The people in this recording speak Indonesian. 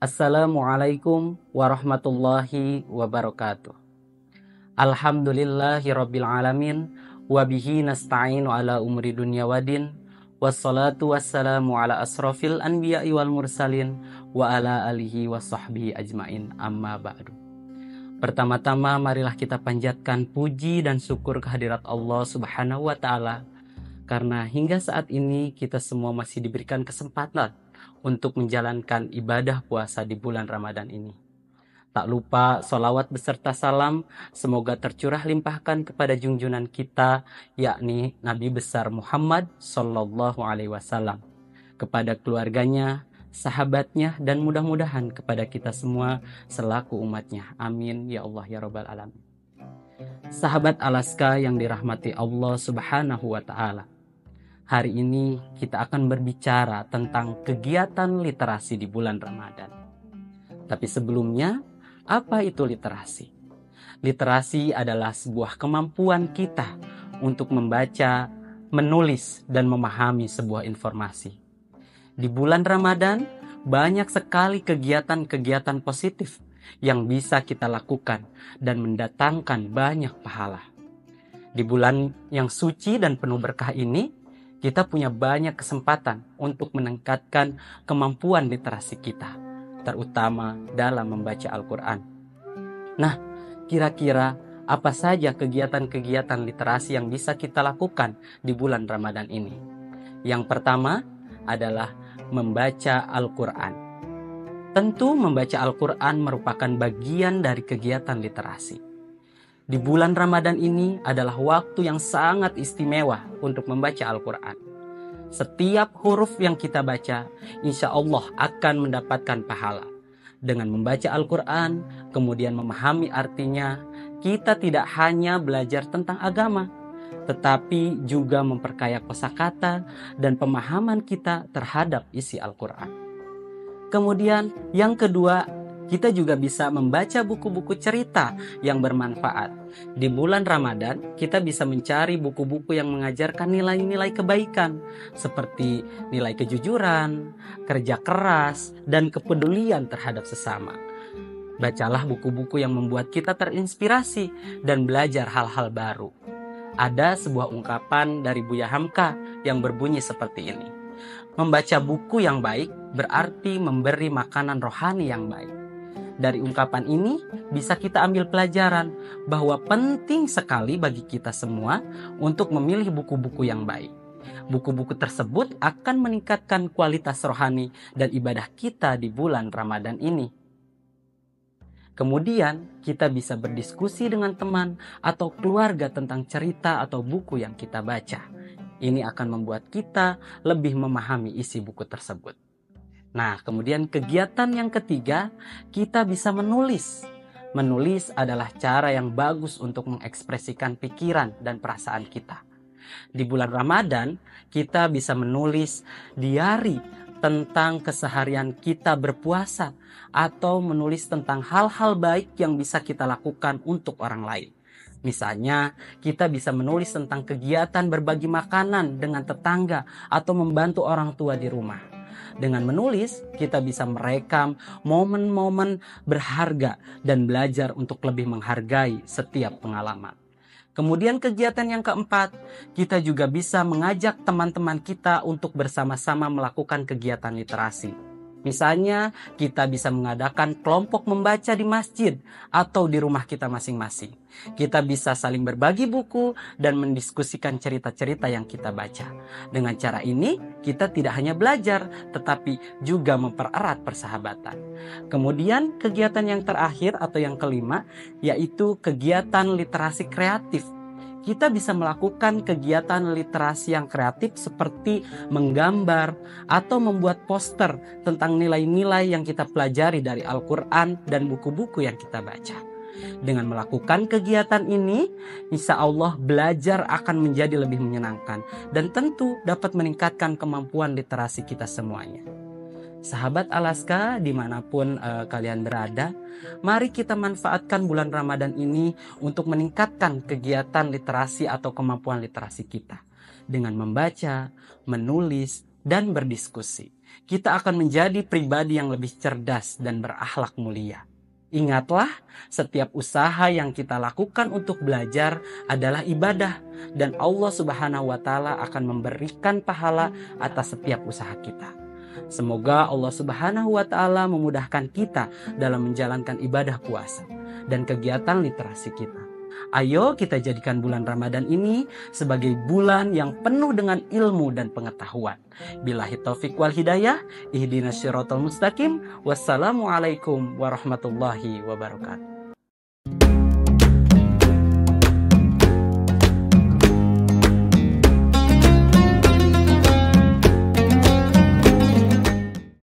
Assalamualaikum warahmatullahi wabarakatuh. Alhamdulillahirabbil alamin wa bihi nasta'inu ala umuri dunya wadin. Wassalatu wassalamu ala asrofil anbiya'i wal mursalin wa ala alihi wa sahbihi ajmain, amma ba'du. Pertama-tama marilah kita panjatkan puji dan syukur kehadirat Allah Subhanahu wa taala, karena hingga saat ini kita semua masih diberikan kesempatan untuk menjalankan ibadah puasa di bulan Ramadan ini. Tak lupa sholawat beserta salam semoga tercurah limpahkan kepada junjungan kita, yakni Nabi besar Muhammad Sallallahu Alaihi Wasallam, kepada keluarganya, sahabatnya, dan mudah-mudahan kepada kita semua selaku umatnya. Amin ya Allah ya Rabbal Alamin. Sahabat Alaska yang dirahmati Allah Subhanahu wa Ta'ala, hari ini kita akan berbicara tentang kegiatan literasi di bulan Ramadan. Tapi sebelumnya, apa itu literasi? Literasi adalah sebuah kemampuan kita untuk membaca, menulis, dan memahami sebuah informasi. Di bulan Ramadan, banyak sekali kegiatan-kegiatan positif yang bisa kita lakukan dan mendatangkan banyak pahala. Di bulan yang suci dan penuh berkah ini, kita punya banyak kesempatan untuk meningkatkan kemampuan literasi kita, terutama dalam membaca Al-Quran. Nah, kira-kira apa saja kegiatan-kegiatan literasi yang bisa kita lakukan di bulan Ramadan ini? Yang pertama adalah membaca Al-Quran. Tentu membaca Al-Quran merupakan bagian dari kegiatan literasi. Di bulan Ramadan ini adalah waktu yang sangat istimewa untuk membaca Al-Quran. Setiap huruf yang kita baca, insya Allah akan mendapatkan pahala. Dengan membaca Al-Quran, kemudian memahami artinya, kita tidak hanya belajar tentang agama, tetapi juga memperkaya kosakata dan pemahaman kita terhadap isi Al-Quran. Kemudian yang kedua, kita juga bisa membaca buku-buku cerita yang bermanfaat. Di bulan Ramadan, kita bisa mencari buku-buku yang mengajarkan nilai-nilai kebaikan, seperti nilai kejujuran, kerja keras, dan kepedulian terhadap sesama. Bacalah buku-buku yang membuat kita terinspirasi dan belajar hal-hal baru. Ada sebuah ungkapan dari Buya Hamka yang berbunyi seperti ini. Membaca buku yang baik berarti memberi makanan rohani yang baik. Dari ungkapan ini bisa kita ambil pelajaran bahwa penting sekali bagi kita semua untuk memilih buku-buku yang baik. Buku-buku tersebut akan meningkatkan kualitas rohani dan ibadah kita di bulan Ramadan ini. Kemudian kita bisa berdiskusi dengan teman atau keluarga tentang cerita atau buku yang kita baca. Ini akan membuat kita lebih memahami isi buku tersebut. Nah, kemudian kegiatan yang ketiga, kita bisa menulis. Menulis adalah cara yang bagus untuk mengekspresikan pikiran dan perasaan kita. Di bulan Ramadan, kita bisa menulis diari tentang keseharian kita berpuasa atau menulis tentang hal-hal baik yang bisa kita lakukan untuk orang lain. Misalnya, kita bisa menulis tentang kegiatan berbagi makanan dengan tetangga atau membantu orang tua di rumah. Dengan menulis, kita bisa merekam momen-momen berharga dan belajar untuk lebih menghargai setiap pengalaman. Kemudian kegiatan yang keempat, kita juga bisa mengajak teman-teman kita untuk bersama-sama melakukan kegiatan literasi. Misalnya, kita bisa mengadakan kelompok membaca di masjid atau di rumah kita masing-masing. Kita bisa saling berbagi buku dan mendiskusikan cerita-cerita yang kita baca. Dengan cara ini, kita tidak hanya belajar, tetapi juga mempererat persahabatan. Kemudian, kegiatan yang terakhir atau yang kelima, yaitu kegiatan literasi kreatif. Kita bisa melakukan kegiatan literasi yang kreatif seperti menggambar atau membuat poster tentang nilai-nilai yang kita pelajari dari Al-Quran dan buku-buku yang kita baca. Dengan melakukan kegiatan ini, insya Allah belajar akan menjadi lebih menyenangkan dan tentu dapat meningkatkan kemampuan literasi kita semuanya. Sahabat Alaska dimanapun kalian berada, mari kita manfaatkan bulan Ramadan ini untuk meningkatkan kegiatan literasi atau kemampuan literasi kita dengan membaca, menulis, dan berdiskusi. kita akan menjadi pribadi yang lebih cerdas dan berakhlak mulia. Ingatlah, setiap usaha yang kita lakukan untuk belajar adalah ibadah, dan Allah Subhanahu wa Ta'ala akan memberikan pahala atas setiap usaha kita. Semoga Allah Subhanahu wa Ta'ala memudahkan kita dalam menjalankan ibadah puasa dan kegiatan literasi kita. Ayo kita jadikan bulan Ramadan ini sebagai bulan yang penuh dengan ilmu dan pengetahuan. Billahi taufik wal hidayah, ihdinas syiratal mustaqim. Wassalamualaikum warahmatullahi wabarakatuh.